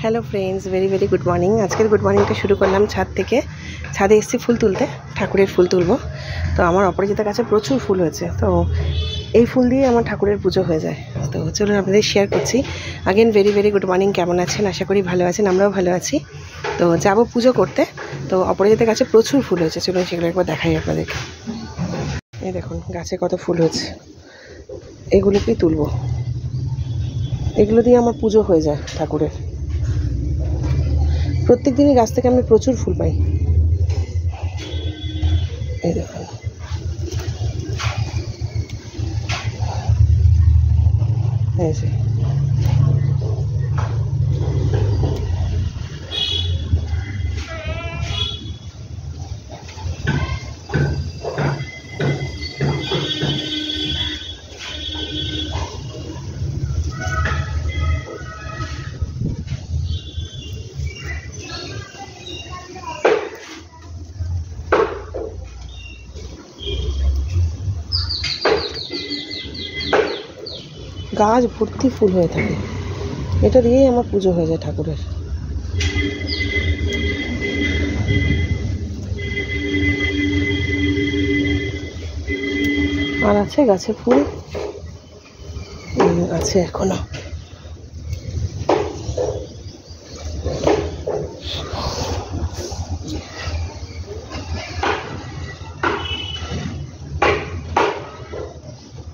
Hello friends, very very good morning. आज के good मर्निंगটা শুরু করলাম ছাদ থেকে। ছাদে এসেছি ফুল তুলতে, ঠাকুরের ফুল তুলবো। তো আমার অপরাজিতার কাছে প্রচুর ফুল হয়েছে, তো এই ফুল দিয়ে আমার ঠাকুরের পুজো হয়ে যায়। তো চলুন আপনাদের শেয়ার করছি। Again very very good morning. কেমন আছেন? আশা করি ভালো আছেন, আমরাও ভালো আছি। তো যাবো পুজো করতে। তো অপরাজিতার কাছে প্রচুর ফুল হয়েছে, চলুন সেগুলো একবার দেখাই আপনাদেরকে। এই দেখুন গাছে কত ফুল হয়েছে, এগুলোকেই তুলবো। এগুলো দিয়ে আমার পুজো হয়ে যায় ঠাকুরের। প্রত্যেক দিনই গাছ থেকে আমি প্রচুর ফুল পাই। এই দেখুন, এই যে গাছ ভর্তি ফুল হয়ে থাকে, এটা দিয়েই আমার পুজো হয়ে যায় ঠাকুরের। আর আছে গাছে ফুল আছে এখনো।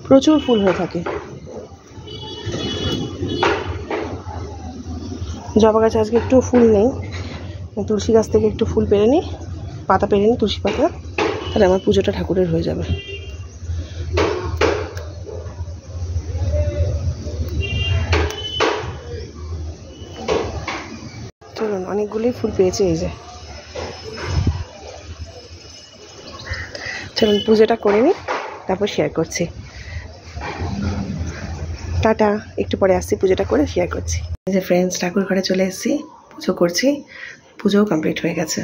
প্রচুর ফুল হয়ে থাকে। জবা গাছে আজকে একটু ফুল নেই, তুলসী গাছ থেকে একটু ফুল পেরে নিই, পাতা পেরে নিই, তুলসী পাতা, তাহলে আমার পুজোটা ঠাকুরের হয়ে যাবে। চলুন, অনেকগুলোই ফুল পেয়েছে এই যে। চলুন পুজোটা করে নিই, তারপর শেয়ার করছি। টাটা, একটু পরে আসছি, পুজোটা করে শেয়ার করছি। এই যে ফ্রেন্ডস, ঠাকুর ঘরে চলে এসেছি, পুজো করছি। পুজোও কমপ্লিট হয়ে গেছে।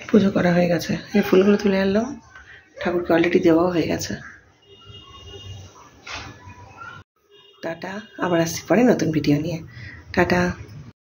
পুজো করা হয়ে গেছে, এই ফুলগুলো তুলে আনলাম, ঠাকুরকে অলরেডি দেওয়াও হয়ে গেছে। টাটা, আবার আসছি পরে নতুন ভিডিও নিয়ে। টাটা।